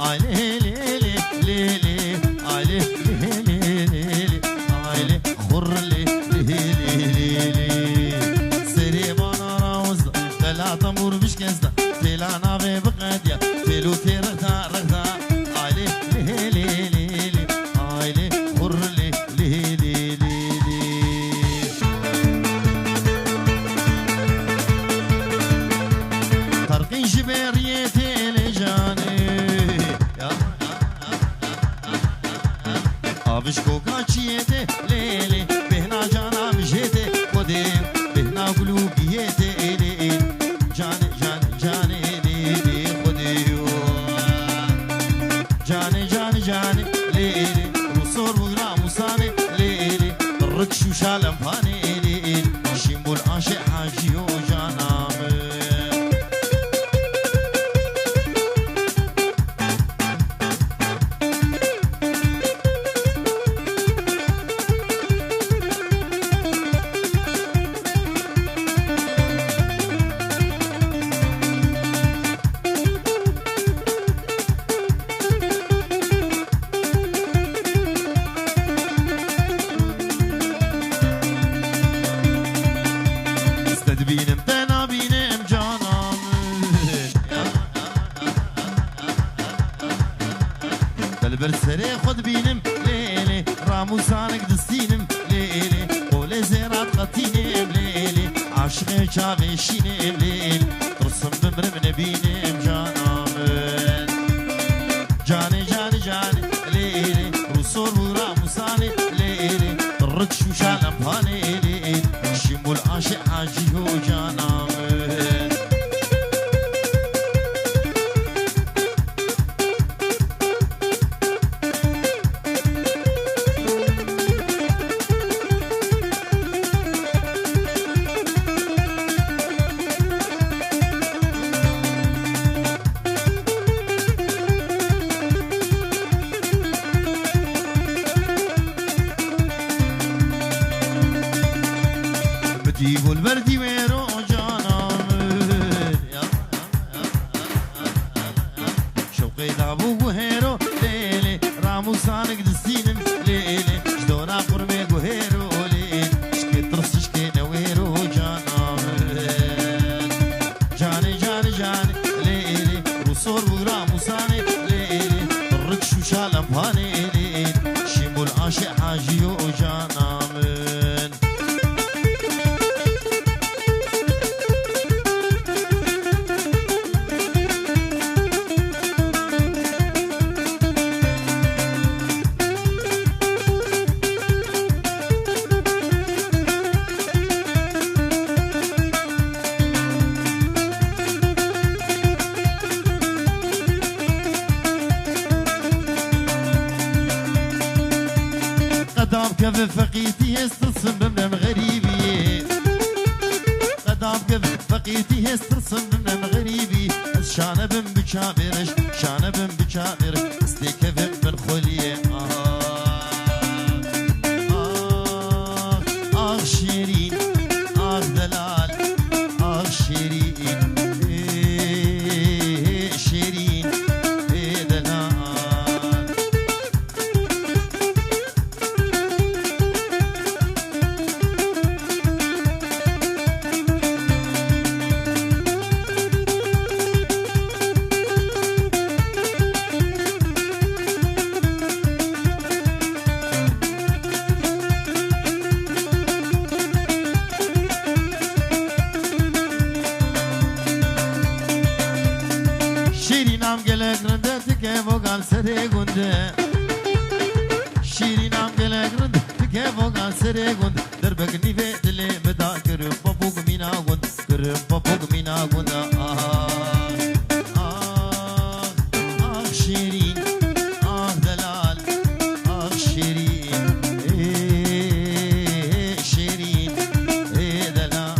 علي ليلي ليلي علي ليلي ليلي علي خر ليلي ليلي سري بانا راوز تلا تمور مش كزدا تلا نافي بقاديا تلو تيرتا رغدا علي ليلي ليلي علي خر ليلي ليلي طرقين جبريتي لجاني آبش کوکاچیته لیلی بهنا جانا بجیته خودی بهنا قلوبیته لیلی جان جان جان لیلی خودی جان جان جان لیلی رسول وغرا مسانی لیلی رکش و شالم پانی لیلی شیمبول عاشق حاجی و جانام بینم تنا بینم جانم بلبل سری خود بینم لیلی راموسانک دستینم لیلی قول زیرات قطینم لیلی عاشق چاوشینم لیلی ترسم بمرم نبینم جانم جانی جانی جانی لیلی رسول و راموسانی لیلی رکش و شالم پانی لیلی شمول عاشق حاجی و جانم بديبو البردي ويرو جانم شوقي دابو وهيرو ليلي راموسانك دستينم ليلي جدونا قرمي وهيرو ليلي شكي ترس شكي نويرو جانم جاني جاني جاني ليلي رسول وراموساني ليلي الركش وشالم هاني ليلي شيمو العاشق حاجيو جانم قدام كف فقيتي هسترسم بمنم غريبي قدام كف فقيتي هسترسم بمنم غريبي شانه بم بكابرش شانه بم بكابر استيكفم من خليه شيرين دلال شيرين شيرين دلال شیرینم گلک رنده تکه وگال سره گنده شیرینم گلک رنده تکه وگال سره گنده در بگنی و دلی بدا کرم بابوگ مینا گند کرم بابوگ مینا گند شیرین دلال شیرین شیرین دلال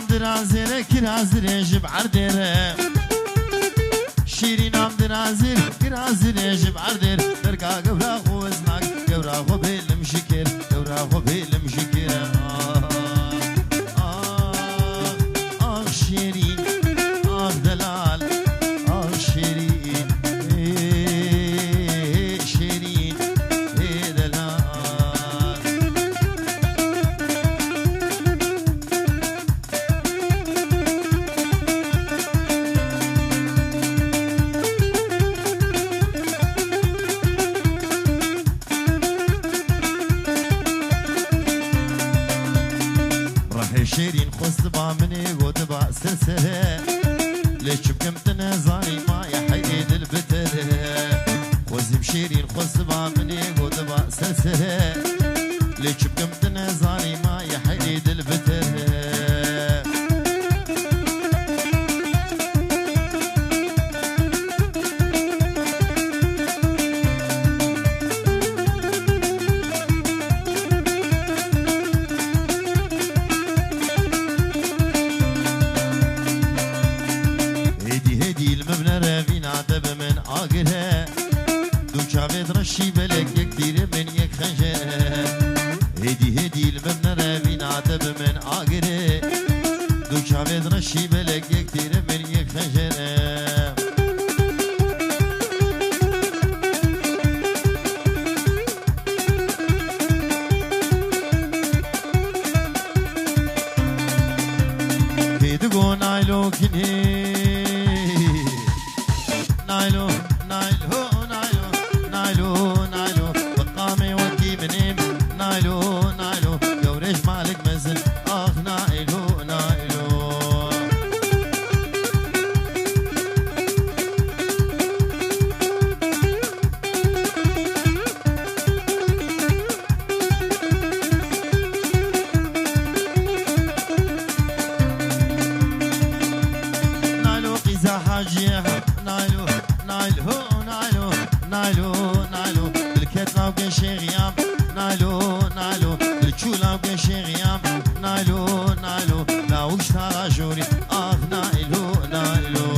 درازره کرازره جب عردره شیرین نام درازره کرازره جب عردره درگا گورا خو ازناک گورا خو بیلم شکر گورا خو بیلم شکر آخ شیرین آخ دلال آخ شیرین شیرین دلال شيرين خص با مني قد با سلسلة ليش بقمت نزاني ما يحيد البتر خوزم شيرين خص با مني قد با سلسلة ليش بقمت نزاني ما يحيد البتر رشي بلك يكتير من يك خنجر هدي المبنى رابين عتب من آقره دو شعبت رشي بلك يكتير من يك خنجر كيدقو نايلو كني نايلو نايلو نايلو نايلو بقامي وكي منيم نايلو نايلو يوريش مالك مزن اخ نايلو نايلو نايلو قيزا حاجيه نايلو نايلو نايلو نايلو نايلو بالكتنا وكن شيغيام نايلو نايلو بالتشولا وكن شيغيام نايلو نايلو لا وش ترى جوري اخ نايلو نايلو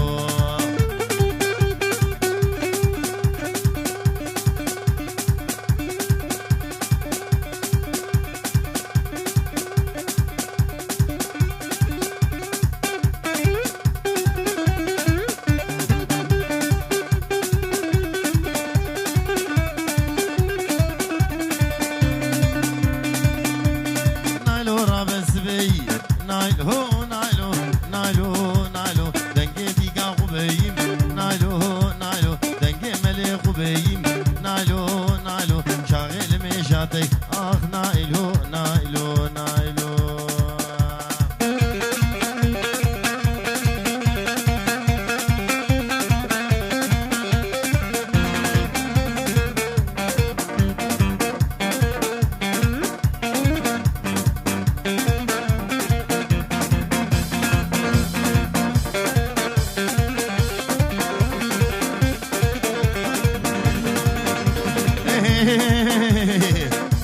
نايلو نايلو نايلو نايلو دنگي ديگا قبيم نايلو نايلو دنگي ملي قبيم نايلو نايلو شاغل ميشاتي اخ نايلو نايلو نايلو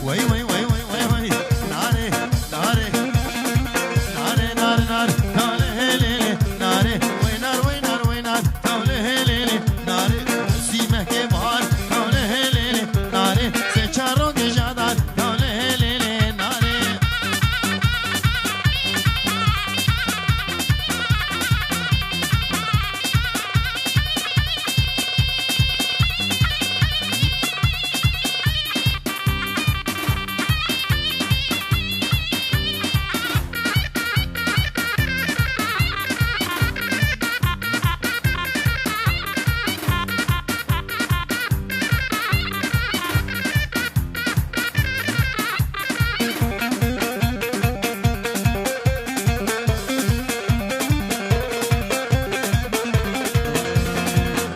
وي وي وي وي وي وي ناري ناري ناري نار نار تولي هليلي ناري وي نار وي نار وي نار تولي هليلي ناري سيمه كبار تولي هليلي ناري سيچارو جادار تولي هليلي ناري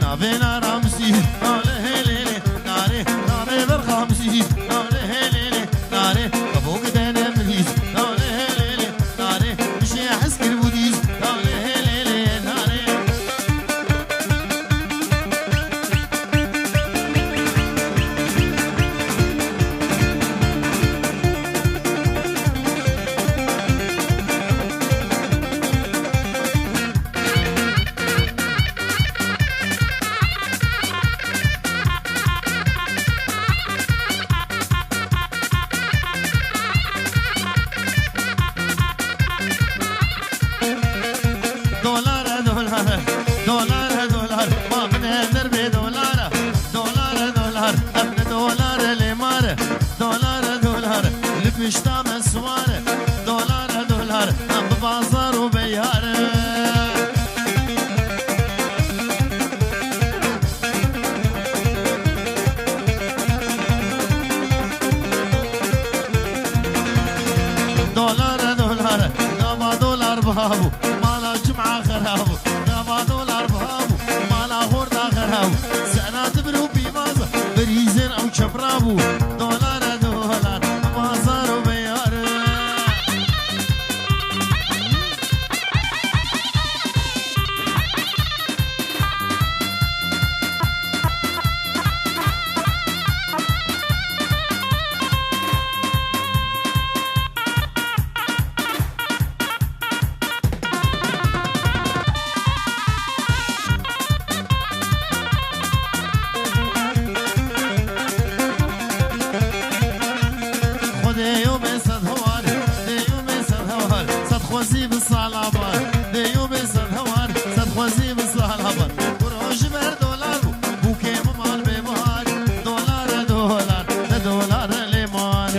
نابينا رمسي نالي هليلي ناري ناري برخمسي نالي هليلي ناري ابوك دانا مليس نالي هليلي ناري مشي حسك البوديس نالي هليلي ناري بهابو مالا جمعة خرابو غابا دولار بهابو مالا غوردا خرابو سعنات برو بيمازا بريزن أو شبرابو دولار دولار بازار وبيار خوزی بسالابار دیو بسر هوار صد خوزی بسالابار بروش بر دلار بو که مال بمار دلار دلار دلار لیمان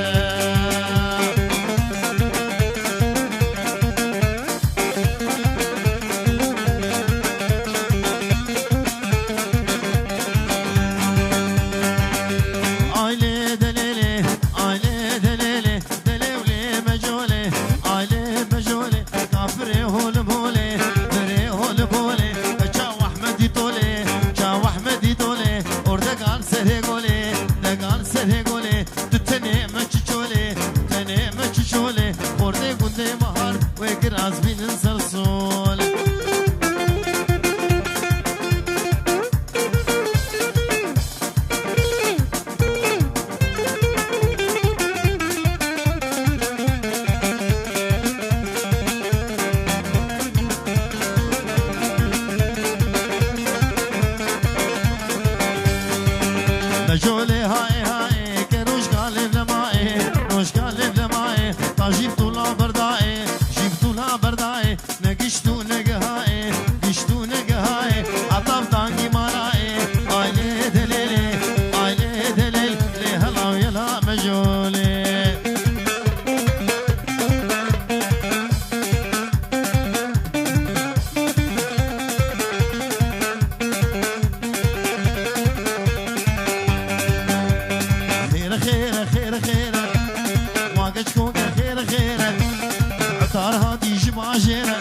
آیله دلیله آیله دلیله دلیولی مجوله آیله مجوله کافره هول بوله بره هول بوله چاو احمدی توله چاو احمدی توله اردگان سره گوله دگان سره گوله تو تنه مچ چوله تنه مچ چوله خورده گنده مهار و گراز بینن سرسول مجولي هاي هاي كروش قالب لماي روش قالب لماي طاجيبتو لا برداي جيبتو لا برداي نقشتو نقهاي قشتو نقهاي عطف دانقي ماراي آيلي دليلي آيلي دليل لي هلا ويلا مجولي خير خير خير ما قشكوك خير خير عطار هادي جمع جيرة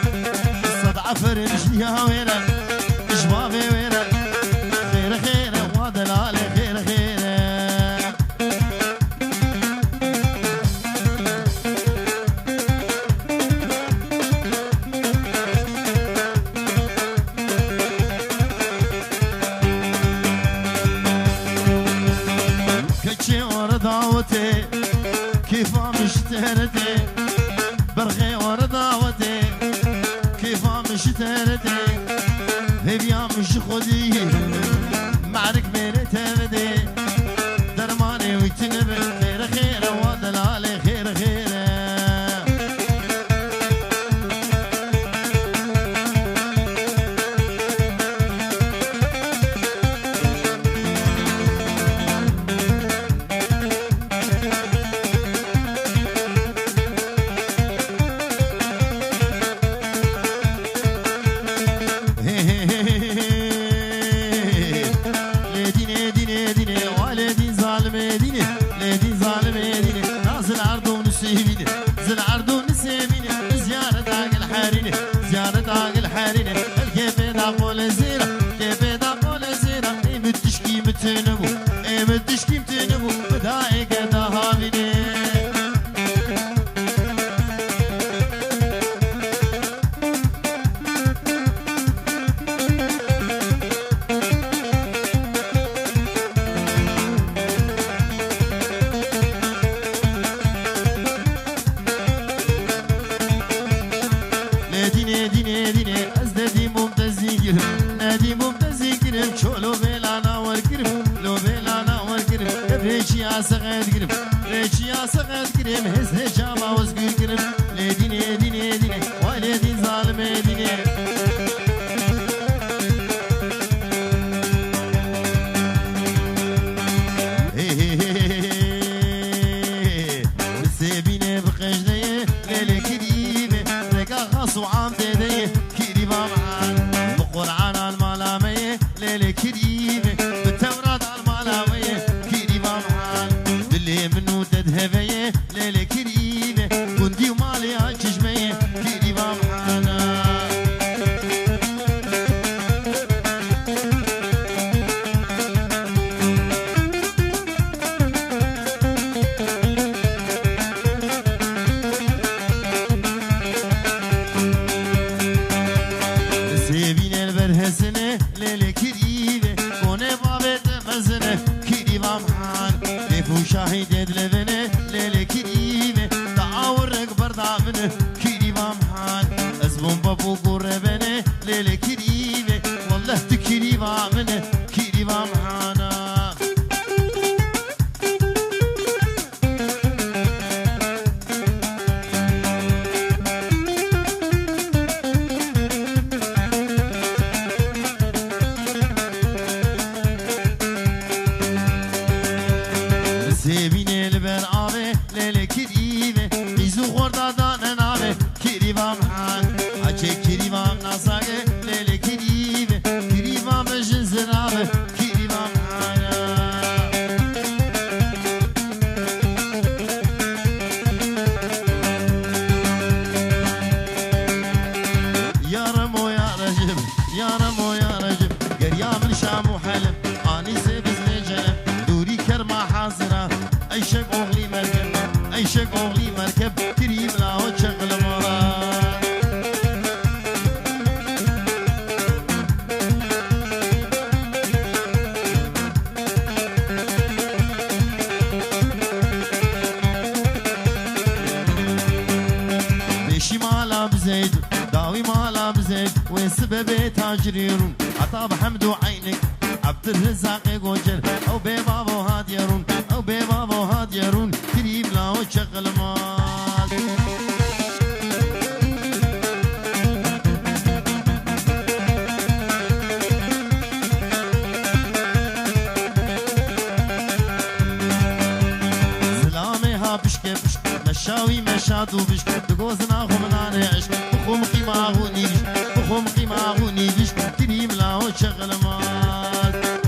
صدع فرنش يا ويرة جبابي ويرة خير خير ودلالي خير خير كتشي ورداوتي كيف مشترتي برغي ورداوتي كيف مشترتي هبيا مش خدي معرك بين تبدي درماني ويتنبي خير خير ودلالي خير خير متنبو متشكي متنبو بداي قدا هابيني ديني ديني ديني ازدادي ممتازين قرب نادي ممتازين قرب شولو بيلانا والقرب لو بيلانا والقرب ريشي يا سغاد قرب ريشي يا سغاد قرب هز هجابا وزقر قرب ديني ديني ديني والدي ظالم ديني سيبيني بقجدي ليلي كريمه رقا غاص وعام تدي كريمه معان بقرعان المالاميه ليلي كريمه بالتوراة المالاميه كريمه معان باللي منو تذهبيه ليلي كريمه كنتي ومالي هالشجميه كريمه معان هی دید لبنه لیلی کریمه دعاورک بردامنه کریمم حال از بومبا بو گوره بنه لیلی کریمه والله تو کریمامنه کریمم حانا زبینه لبر آبه لیلی کریمه بیزو خورده دانه نامه کریمم حال اچه کریمم نساگه لیلی کریمه کریمم بشن زنابه کریمم حالا یارم و یارجم یارم و یارجم گریام شام و حلم آنی سبز نجلم دوری کرما حاضره ایشک اغلی مرکب ایشک اغلی مرکب کریم لاو چغل مراد بشی مالا بزيد داوي مالا بزيد وين سبب تاجريرون عطاب حمد وعينك عبد الرزاق قوجل او ببابو هاديرون او ببابو هاديرون كريم لاو شغل مال زلامي ها بشكي بشكي مشاوي مشادو بشكي تقوزنا خمناني عشق بخوم قيمة غوني بشكي بخوم قيمة غوني بشكي كريم لاو شغل مال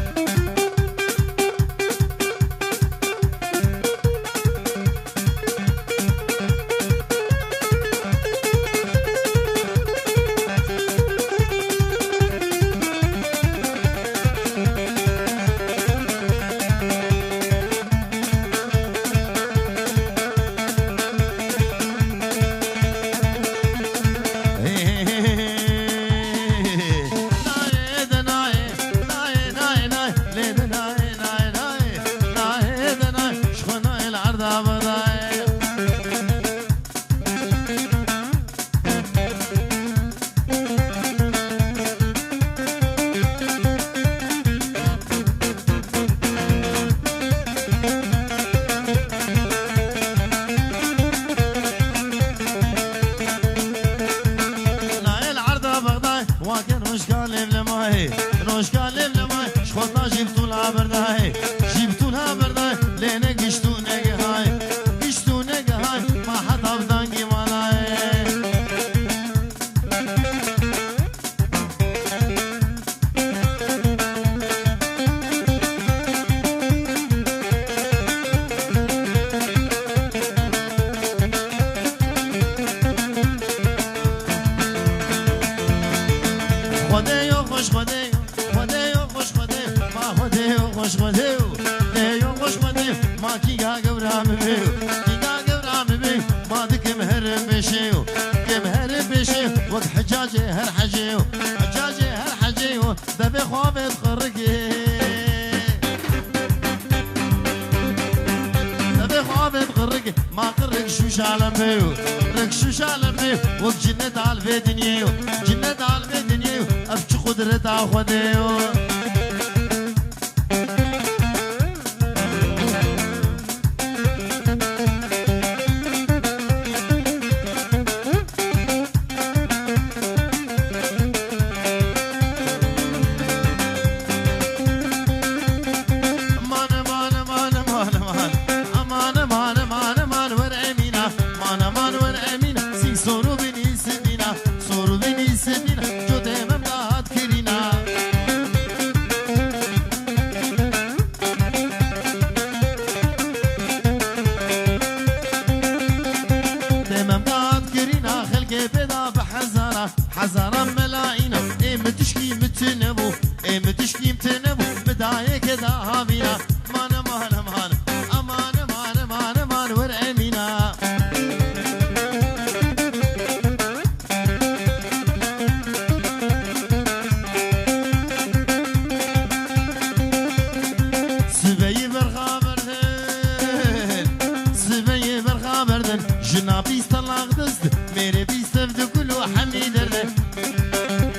من جنا بيست الله دست ميري بيست دكلو حميدرده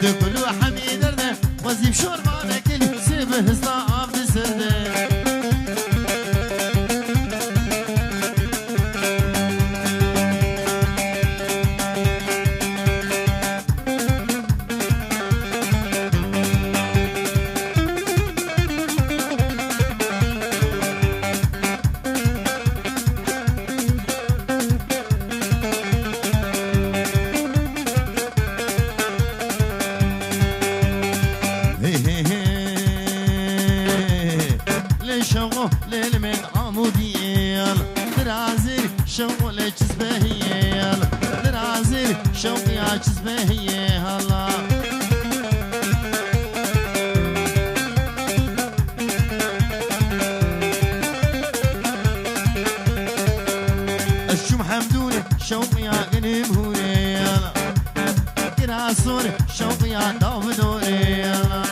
دكلو حميدرده وزيب شوربانه كل سيبه هستا عبد سرده شوقي عاجز بهي هلا الشم حمدوني شوقي عقني بهوني هلا كراسوني شوقي عدافدوني هلا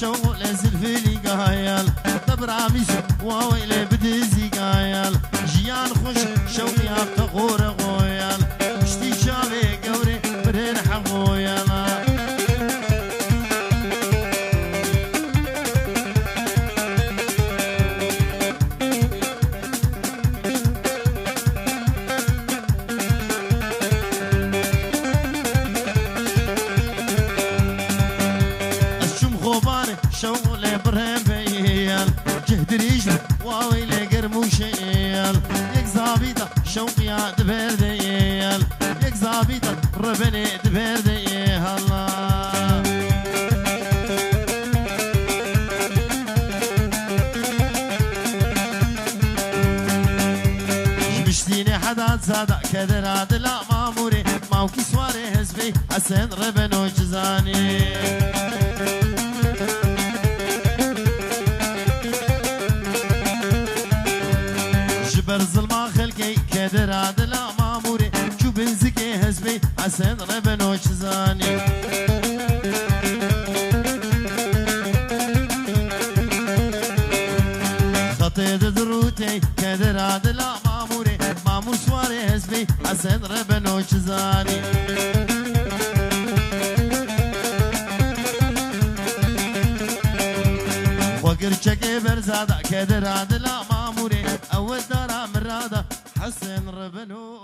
شوق لزلفلي قايل طبر عميس واويل بدزي قايل جيان خوش شوقي عبتغور غويل اشتي شابي قوري برين حغويل شوق لبرهم بيال جهد ريجل واويل قرموشيال يك زابيطة شوقي عاد برديال يك زابيطة ربني دبردي الله جبشتيني حدا تصادق كدر عدلا ماموري ماوكي سواري هزبي حسن ربنو جزاني برزل ما خلقي كدر عدلا ماموري شو بنزكي هزبي حسن ربنو شزاني خطيت دروتي كدر عدلا ماموري مامور سواري هزبي حسن ربنو شزاني وقر شكي برزادا كدر عدلا ماموري أول دارا مرادة حسن ربنو